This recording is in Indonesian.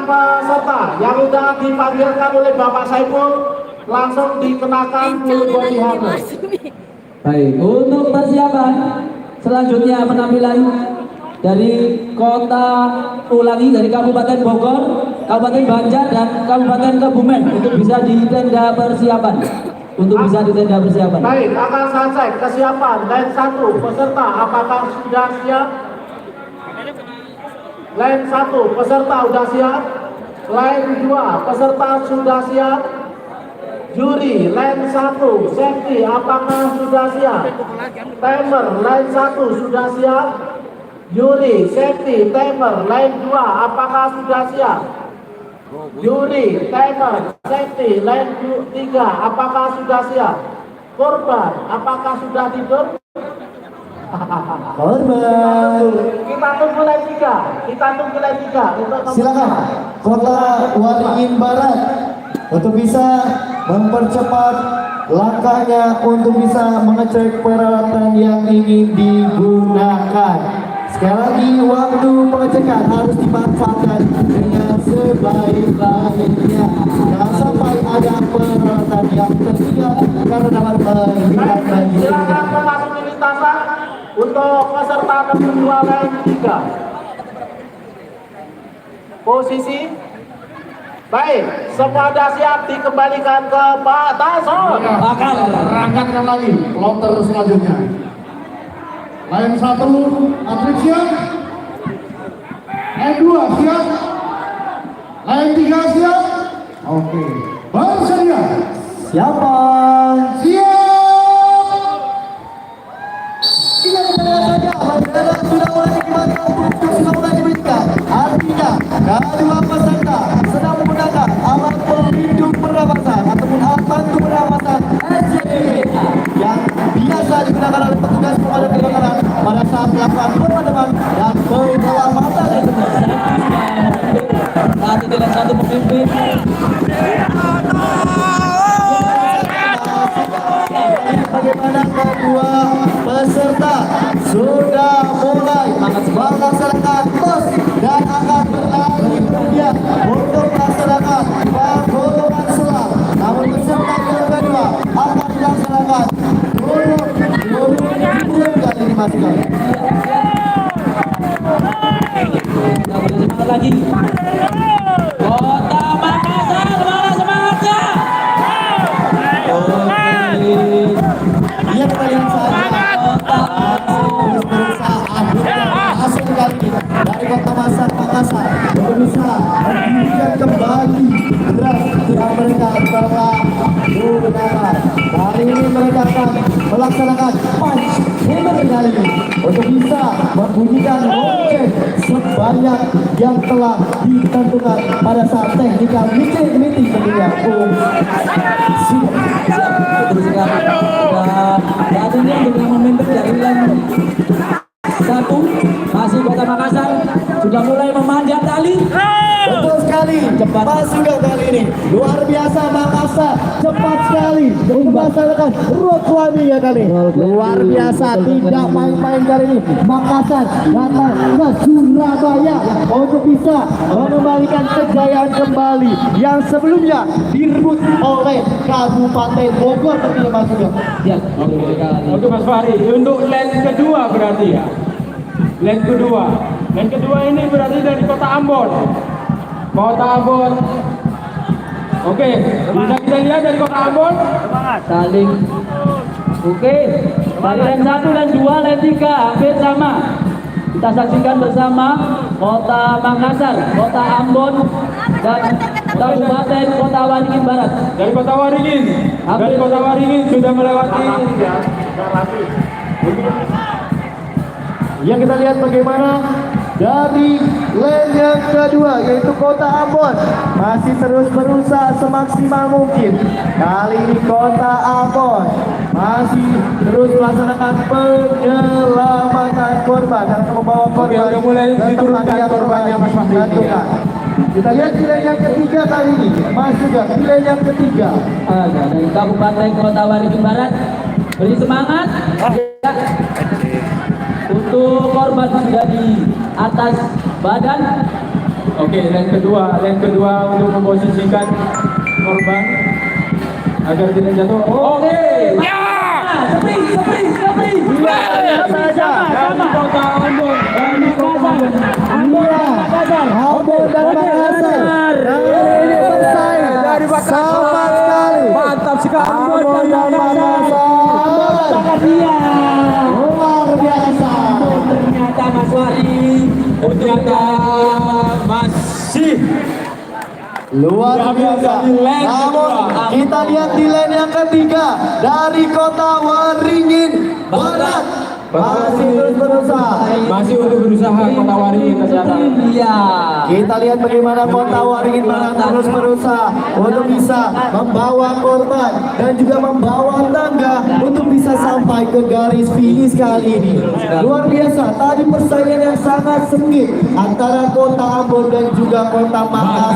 peserta yang sudah dipanggilkan oleh Bapak Saiful langsung dikenakan full body armor. Baik, untuk persiapan selanjutnya penampilan dari kota ulangi dari Kabupaten Bogor, Kabupaten Banjar dan Kabupaten Kebumen untuk bisa di tenda persiapan. Baik, akan saya cek kesiapan line 1 peserta apakah sudah siap? Line 1 peserta sudah siap? Line 2 peserta sudah siap? Juri line 1 safety apakah sudah siap? Timer line 1 sudah siap? Juri safety timer line 2 apakah sudah siap? Juri timer safety line 3 apakah sudah siap? Korban apakah sudah tidur? Korban. Kita tunggu line 3 untuk Silakan Kota Waringin Barat untuk bisa mempercepat langkahnya untuk bisa mengecek peralatan yang ingin digunakan. Sekali lagi, waktu pengecekan harus dimanfaatkan dengan sebaik-baiknya. Jangan sampai ada peralatan yang tertinggal karena dapat menghilangkan diri. Silakan memasuki lintasan untuk peserta nomor 2 line 3. Posisi baik, semua sudah siap dikembalikan ke Pak Tason. Akan berangkatkan lagi kloter selanjutnya. Line 1 atlet siap. Line 2 siap. Line 3 siap. Oke. Bersedia. Siapa? Siap. Kita saja. Bandara sudah mulai diberikan. Artinya kedua peserta sedang menggunakan alat pelindung pernapasan ataupun alat bantu pernapasan SCBA yang biasa digunakan oleh petugas pemadam kebakaran pada saat melakukan pemadaman dan penyelamatan. Saat itu yang satu pemimpin. Bagaimana kedua peserta sudah mulai melaksanakan tos dan akan berlari kemudian untuk melaksanakan penggolongan selang. Namun peserta yang kedua akan dilaksanakan turun kali dimasukkan. Kita boleh semangat lagi. Kota Makassar, mana semangatnya? Dia kembali saja berusaha hasil kali ini dari Kota Makassar untuk bisa mendirikan kembali beras yang mereka telah gunakan. Kali ini mereka akan melaksanakan punch hammer kali ini untuk bisa membunyikan lonceng sebanyak yang telah ditentukan pada saat teknikal meeting tentunya. Betul sekali. Dan saat ini dengan momentum dari line 1 masih Kota Makassar sudah mulai memanjat tali. Betul sekali, cepat juga kali ini. Luar biasa Makassar, cepat sekali melaksanakan Rokwani ya kali. Luar biasa, tidak main-main kali ini. Makassar datang ke Surabaya untuk bisa mengembalikan kejayaan kembali yang sebelumnya direbut oleh Kabupaten Bogor tentunya Mas Sugeng. Ya, betul sekali. Untuk Mas Fahri, untuk line kedua berarti ya. Line kedua ini berarti dari Kota Ambon. Oke, bisa kita lihat dari Kota Ambon. Saling. Oke. Dari line 1 dan 2, line 3 hampir sama. Kita saksikan bersama Kota Makassar, Kota Ambon dan Kabupaten Kota Waringin Barat. Dari Kota Waringin sudah melewati. Ya, kita lihat bagaimana dari lane yang kedua yaitu Kota Ambon masih terus berusaha semaksimal mungkin. Kali ini Kota Ambon masih terus melaksanakan penyelamatan korban dan membawa korban Oke, udah mulai ke tempat diturunkan yang korbannya, Mas Fahri. dilakukan. Kita lihat di lane yang ketiga kali ini, Mas juga di lane yang ketiga. Ada dari Kabupaten Kota Waringin Barat. Beri semangat. Ya. Untuk korban sudah di atas badan Oke, lane kedua untuk memposisikan korban agar tidak jatuh. Oke. Sprint. Sama. Kota Ambon. Ambon dan Makassar. Ini bersaing Dari Makassar. sama sekali. Mantap sekali. Ambon dan Makassar. Luar biasa. Ternyata Mas Wari. Ternyata masih Luar biasa. Di lane Namun kedua. kita lihat di lane yang ketiga dari Kota Waringin Barat. Masih terus berusaha. masih untuk berusaha Kota Waringin ternyata. Iya. Kita lihat bagaimana Kota Waringin Barat terus berusaha untuk bisa membawa korban dan juga membawa tangga untuk bisa sampai ke garis finish kali ini. Luar biasa. Tadi persaingan yang sangat sengit antara Kota Ambon dan juga Kota Makassar.